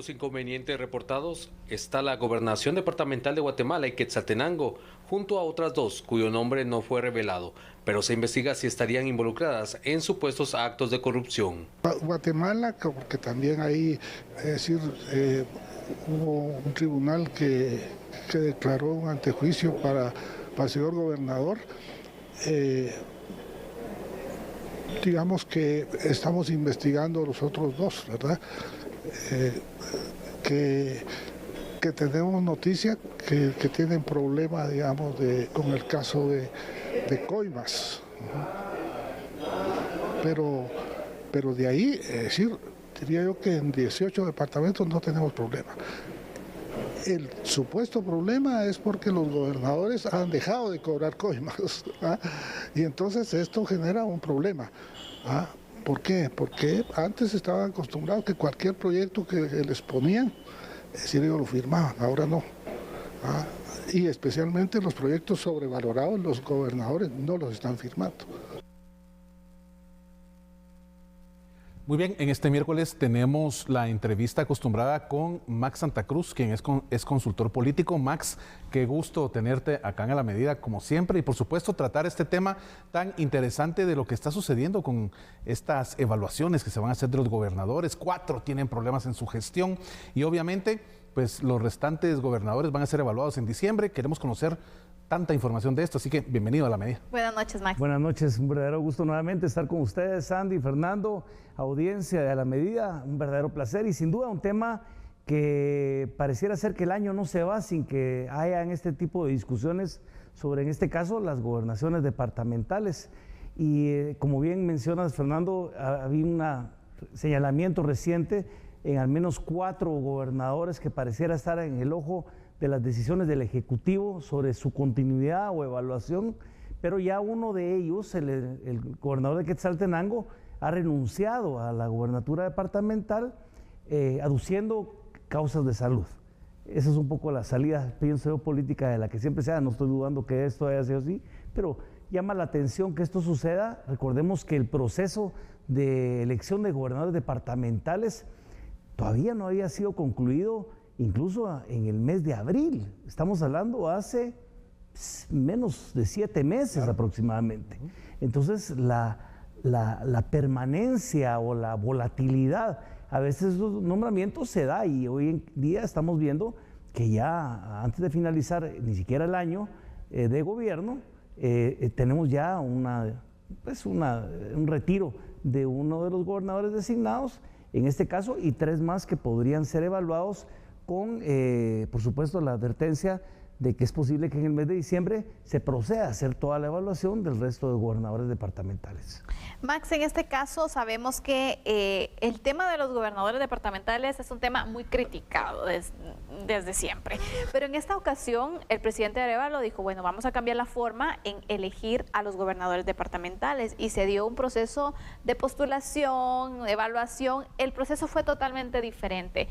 los inconvenientes reportados está la Gobernación Departamental de Guatemala y Quetzaltenango, junto a otras dos cuyo nombre no fue revelado, pero se investiga si estarían involucradas en supuestos actos de corrupción. Guatemala, porque también ahí, hubo un tribunal que declaró un antejuicio para el señor gobernador. Digamos que estamos investigando los otros dos, ¿verdad? Que tenemos noticia que tienen problemas, digamos, con el caso de coimas. Pero de ahí, diría yo que en 18 departamentos no tenemos problema. El supuesto problema es porque los gobernadores han dejado de cobrar coimas, ¿ah? Y entonces esto genera un problema, ¿ah? ¿Por qué? Porque antes estaban acostumbrados que cualquier proyecto que les ponían, ellos lo firmaban, ahora no, ¿ah? Y especialmente los proyectos sobrevalorados, los gobernadores no los están firmando. Muy bien, en este miércoles tenemos la entrevista acostumbrada con Max Santa Cruz, quien es consultor político. Max, qué gusto tenerte acá en A la Medida, como siempre, y por supuesto tratar este tema tan interesante de lo que está sucediendo con estas evaluaciones que se van a hacer de los gobernadores. 4 tienen problemas en su gestión y obviamente pues los restantes gobernadores van a ser evaluados en diciembre. Queremos conocer tanta información de esto, así que bienvenido a La Medida. Buenas noches, Max. Buenas noches, un verdadero gusto nuevamente estar con ustedes, Sandy, Fernando, audiencia de A la Medida, un verdadero placer y sin duda un tema que pareciera ser que el año no se va sin que hayan este tipo de discusiones sobre, en este caso, las gobernaciones departamentales. Y como bien mencionas, Fernando, había un señalamiento reciente en al menos 4 gobernadores que pareciera estar en el ojo de las decisiones del Ejecutivo sobre su continuidad o evaluación, pero ya uno de ellos, el gobernador de Quetzaltenango, ha renunciado a la gobernatura departamental aduciendo causas de salud. Esa es un poco la salida, pienso yo, política de la que siempre se da. No estoy dudando que esto haya sido así, pero llama la atención que esto suceda. Recordemos que el proceso de elección de gobernadores departamentales todavía no había sido concluido, incluso en el mes de abril. Estamos hablando hace menos de 7 meses aproximadamente. Entonces, la permanencia o la volatilidad, a veces los nombramientos se da y hoy en día estamos viendo que ya antes de finalizar ni siquiera el año de gobierno, tenemos ya un retiro de uno de los gobernadores designados, en este caso, y 3 más que podrían ser evaluados con, por supuesto, la advertencia de que es posible que en el mes de diciembre se proceda a hacer toda la evaluación del resto de gobernadores departamentales. Max, en este caso sabemos que el tema de los gobernadores departamentales es un tema muy criticado desde siempre, pero en esta ocasión el presidente Arévalo dijo, bueno, vamos a cambiar la forma en elegir a los gobernadores departamentales y se dio un proceso de postulación, evaluación, el proceso fue totalmente diferente.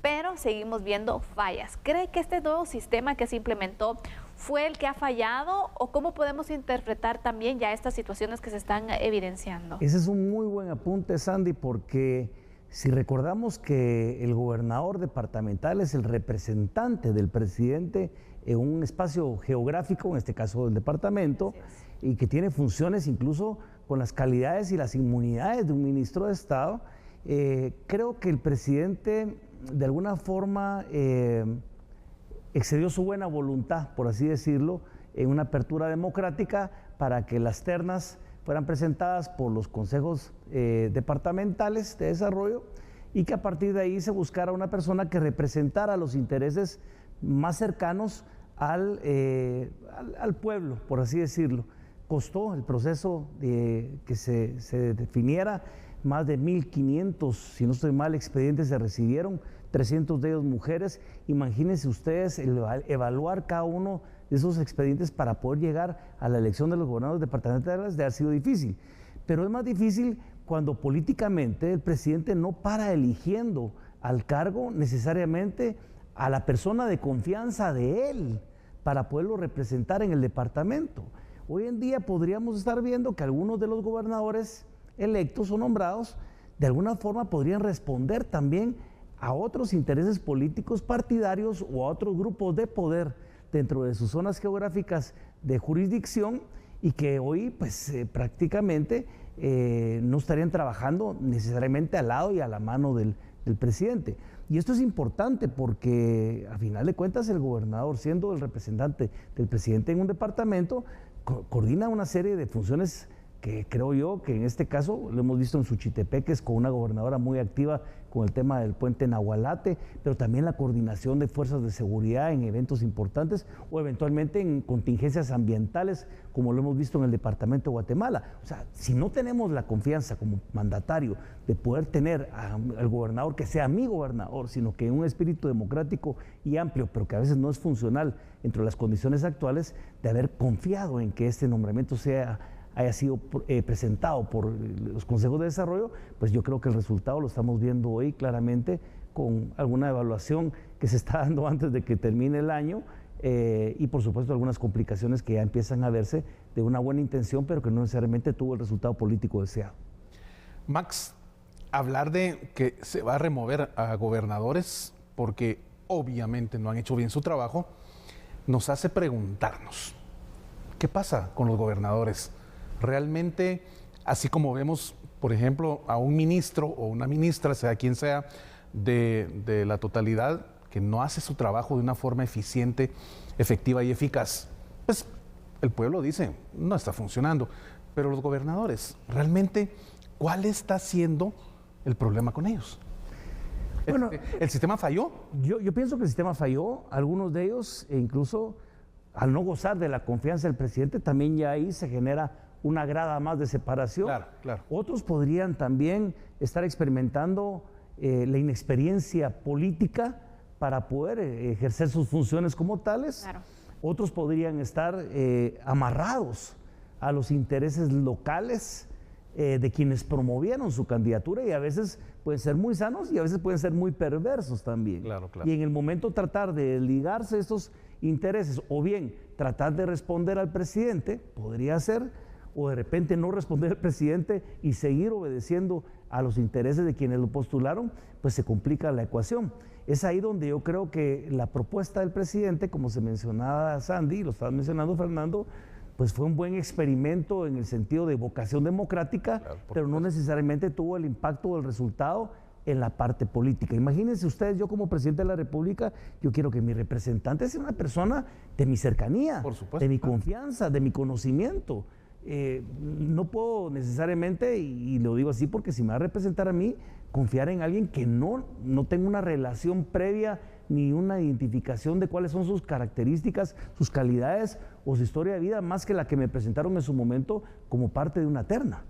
Pero seguimos viendo fallas. ¿Cree que este nuevo sistema que se implementó fue el que ha fallado o cómo podemos interpretar también ya estas situaciones que se están evidenciando? Ese es un muy buen apunte, Sandy, porque si recordamos que el gobernador departamental es el representante del presidente en un espacio geográfico, en este caso del departamento, y que tiene funciones incluso con las calidades y las inmunidades de un ministro de Estado, creo que el presidente de alguna forma excedió su buena voluntad, por así decirlo, en una apertura democrática para que las ternas fueran presentadas por los consejos departamentales de desarrollo y que a partir de ahí se buscara una persona que representara los intereses más cercanos al pueblo, por así decirlo. Costó el proceso de que se definiera. Más de 1.500, si no estoy mal, expedientes se recibieron, 300 de ellos mujeres. Imagínense ustedes evaluar cada uno de esos expedientes para poder llegar a la elección de los gobernadores departamentales, de haber sido difícil. Pero es más difícil cuando políticamente el presidente no para eligiendo al cargo necesariamente a la persona de confianza de él para poderlo representar en el departamento. Hoy en día podríamos estar viendo que algunos de los gobernadores electos o nombrados de alguna forma podrían responder también a otros intereses políticos partidarios o a otros grupos de poder dentro de sus zonas geográficas de jurisdicción y que hoy pues prácticamente no estarían trabajando necesariamente al lado y a la mano del presidente. Y esto es importante porque a final de cuentas el gobernador, siendo el representante del presidente en un departamento, coordina una serie de funciones que creo yo que en este caso lo hemos visto en Suchitepeques con una gobernadora muy activa con el tema del puente Nahualate, pero también la coordinación de fuerzas de seguridad en eventos importantes o eventualmente en contingencias ambientales, como lo hemos visto en el departamento de Guatemala. O sea, si no tenemos la confianza como mandatario de poder tener al gobernador que sea mi gobernador, sino que en un espíritu democrático y amplio, pero que a veces no es funcional entre las condiciones actuales, de haber confiado en que este nombramiento haya sido presentado por los consejos de desarrollo, pues yo creo que el resultado lo estamos viendo hoy claramente con alguna evaluación que se está dando antes de que termine el año y por supuesto algunas complicaciones que ya empiezan a verse de una buena intención, pero que no necesariamente tuvo el resultado político deseado. Max, hablar de que se va a remover a gobernadores porque obviamente no han hecho bien su trabajo, nos hace preguntarnos, ¿qué pasa con los gobernadores? Realmente, así como vemos, por ejemplo, a un ministro o una ministra, sea quien sea, de la totalidad, que no hace su trabajo de una forma eficiente, efectiva y eficaz, pues el pueblo dice, no está funcionando. Pero los gobernadores, realmente, ¿cuál está siendo el problema con ellos? Bueno, ¿El sistema falló? Yo pienso que el sistema falló, algunos de ellos, e incluso al no gozar de la confianza del presidente, también ya ahí se genera una grada más de separación. Claro, claro. Otros podrían también estar experimentando la inexperiencia política para poder ejercer sus funciones como tales. Claro. Otros podrían estar amarrados a los intereses locales de quienes promovieron su candidatura y a veces pueden ser muy sanos y a veces pueden ser muy perversos también. Claro, claro. Y en el momento tratar de ligarse estos intereses o bien tratar de responder al presidente, podría ser, o de repente no responder al presidente y seguir obedeciendo a los intereses de quienes lo postularon, pues se complica la ecuación. Es ahí donde yo creo que la propuesta del presidente, como se mencionaba Sandy, lo estaba mencionando Fernando, pues fue un buen experimento en el sentido de vocación democrática, claro, pero no necesariamente tuvo el impacto o el resultado en la parte política. Imagínense ustedes, yo como presidente de la República, yo quiero que mi representante sea una persona de mi cercanía, por supuesto, de mi confianza, de mi conocimiento. No puedo necesariamente, y lo digo así porque si me va a representar a mí, confiar en alguien que no tenga una relación previa ni una identificación de cuáles son sus características, sus calidades o su historia de vida, más que la que me presentaron en su momento como parte de una terna.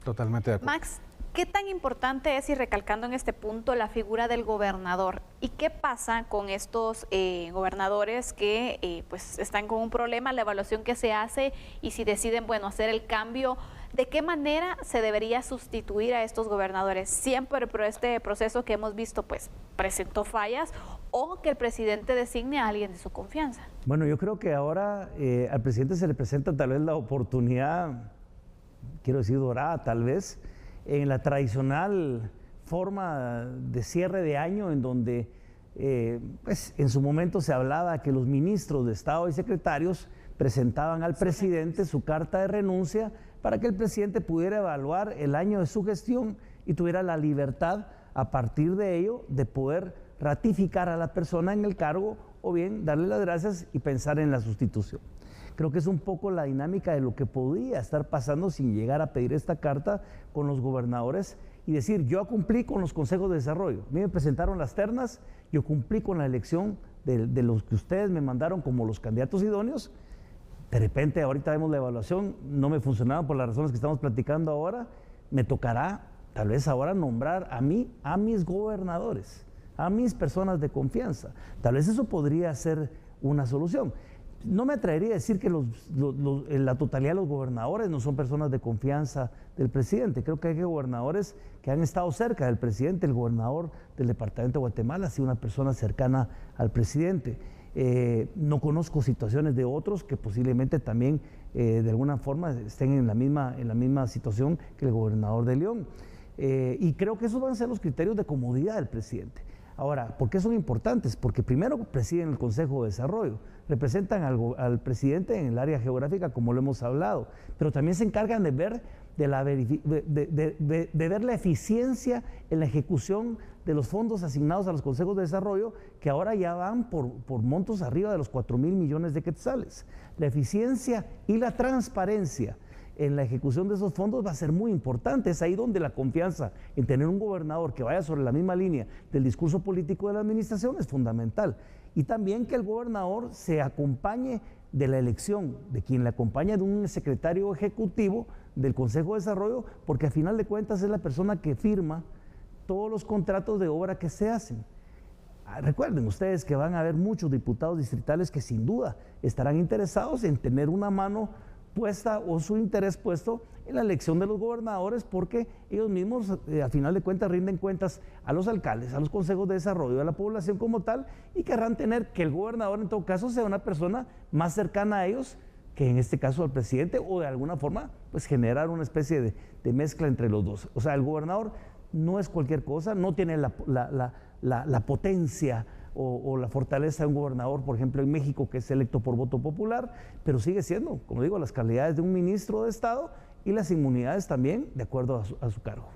Totalmente de acuerdo. Max, ¿qué tan importante es, y recalcando en este punto, la figura del gobernador? ¿Y qué pasa con estos gobernadores que pues están con un problema, la evaluación que se hace y si deciden, bueno, hacer el cambio? ¿De qué manera se debería sustituir a estos gobernadores? Siempre, pero este proceso que hemos visto, pues, presentó fallas, o que el presidente designe a alguien de su confianza. Bueno, yo creo que ahora al presidente se le presenta tal vez la oportunidad, quiero decir dorada tal vez, en la tradicional forma de cierre de año en donde pues, en su momento se hablaba que los ministros de Estado y secretarios presentaban al presidente su carta de renuncia para que el presidente pudiera evaluar el año de su gestión y tuviera la libertad a partir de ello de poder ratificar a la persona en el cargo o bien darle las gracias y pensar en la sustitución. Creo que es un poco la dinámica de lo que podía estar pasando sin llegar a pedir esta carta con los gobernadores y decir, yo cumplí con los consejos de desarrollo. A mí me presentaron las ternas, yo cumplí con la elección de los que ustedes me mandaron como los candidatos idóneos. De repente, ahorita vemos la evaluación, no me funcionaba por las razones que estamos platicando ahora, me tocará tal vez ahora nombrar a mí, a mis gobernadores, a mis personas de confianza. Tal vez eso podría ser una solución. No me atrevería a decir que en la totalidad de los gobernadores no son personas de confianza del presidente. Creo que hay gobernadores que han estado cerca del presidente. El gobernador del departamento de Guatemala ha sido una persona cercana al presidente. No conozco situaciones de otros que posiblemente también de alguna forma estén en la misma situación que el gobernador de León. Y creo que esos van a ser los criterios de comodidad del presidente. Ahora, ¿por qué son importantes? Porque primero presiden el Consejo de Desarrollo, representan al presidente en el área geográfica, como lo hemos hablado, pero también se encargan de ver, de ver la eficiencia en la ejecución de los fondos asignados a los consejos de desarrollo, que ahora ya van por montos arriba de los 4.000 millones de quetzales. La eficiencia y la transparencia en la ejecución de esos fondos va a ser muy importante. Es ahí donde la confianza en tener un gobernador que vaya sobre la misma línea del discurso político de la administración es fundamental. Y también que el gobernador se acompañe de la elección, de quien le acompaña, de un secretario ejecutivo del Consejo de Desarrollo, porque a final de cuentas es la persona que firma todos los contratos de obra que se hacen. Recuerden ustedes que van a haber muchos diputados distritales que sin duda estarán interesados en tener una mano puesta o su interés puesto en la elección de los gobernadores, porque ellos mismos a final de cuentas rinden cuentas a los alcaldes, a los consejos de desarrollo, a la población como tal, y querrán tener que el gobernador en todo caso sea una persona más cercana a ellos, que en este caso al presidente, o de alguna forma pues generar una especie de mezcla entre los dos. O sea, el gobernador no es cualquier cosa, no tiene la potencia o la fortaleza de un gobernador, por ejemplo, en México, que es electo por voto popular, pero sigue siendo, como digo, las calidades de un ministro de Estado y las inmunidades también de acuerdo a su cargo.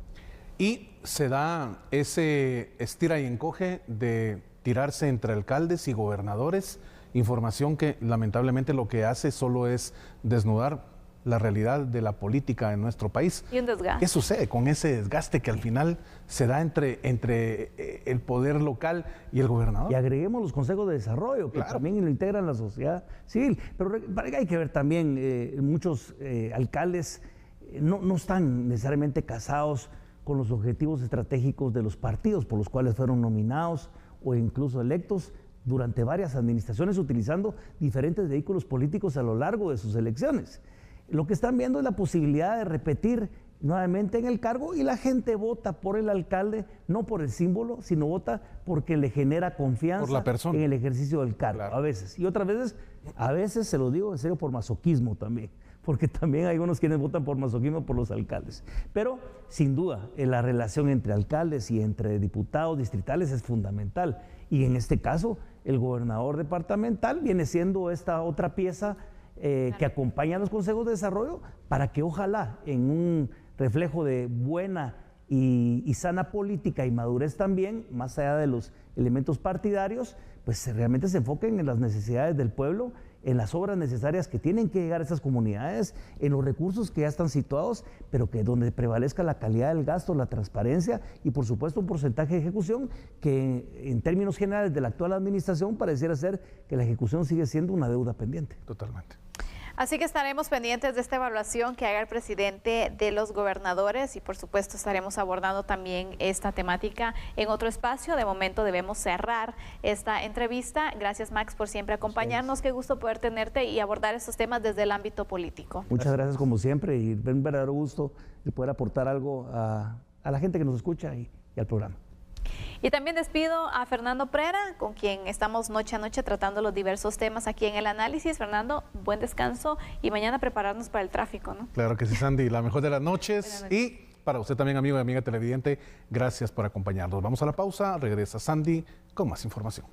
Y se da ese estira y encoge de tirarse entre alcaldes y gobernadores, información que lamentablemente lo que hace solo es desnudar la realidad de la política en nuestro país. Y un desgaste. ¿Qué sucede con ese desgaste que al final se da entre el poder local y el gobernador? Y agreguemos los consejos de desarrollo, que claro, también lo integran la sociedad civil. Pero hay que ver también, muchos alcaldes no están necesariamente casados con los objetivos estratégicos de los partidos por los cuales fueron nominados o incluso electos durante varias administraciones, utilizando diferentes vehículos políticos a lo largo de sus elecciones. Lo que están viendo es la posibilidad de repetir nuevamente en el cargo, y la gente vota por el alcalde, no por el símbolo, sino vota porque le genera confianza por la persona, en el ejercicio del cargo, claro. A veces. Y otras veces, se lo digo en serio, por masoquismo también, porque también hay unos quienes votan por masoquismo por los alcaldes. Pero, sin duda, la relación entre alcaldes y entre diputados distritales es fundamental. Y en este caso, el gobernador departamental viene siendo esta otra pieza que acompaña a los consejos de desarrollo, para que ojalá en un reflejo de buena y sana política y madurez también, más allá de los elementos partidarios, pues realmente se enfoquen en las necesidades del pueblo, en las obras necesarias que tienen que llegar a esas comunidades, en los recursos que ya están situados, pero que donde prevalezca la calidad del gasto, la transparencia y por supuesto un porcentaje de ejecución que en términos generales de la actual administración pareciera ser que la ejecución sigue siendo una deuda pendiente. Totalmente. Así que estaremos pendientes de esta evaluación que haga el presidente de los gobernadores y por supuesto estaremos abordando también esta temática en otro espacio. De momento debemos cerrar esta entrevista. Gracias, Max, por siempre acompañarnos. Qué gusto poder tenerte y abordar estos temas desde el ámbito político. Muchas gracias como siempre, y un verdadero gusto de poder aportar algo a la gente que nos escucha y al programa. Y también despido a Fernando Prera, con quien estamos noche a noche tratando los diversos temas aquí en el análisis. Fernando, buen descanso y mañana prepararnos para el tráfico, ¿no? Claro que sí, Sandy. La mejor de las noches. Y para usted también, amigo y amiga televidente, gracias por acompañarnos. Vamos a la pausa. Regresa Sandy con más información.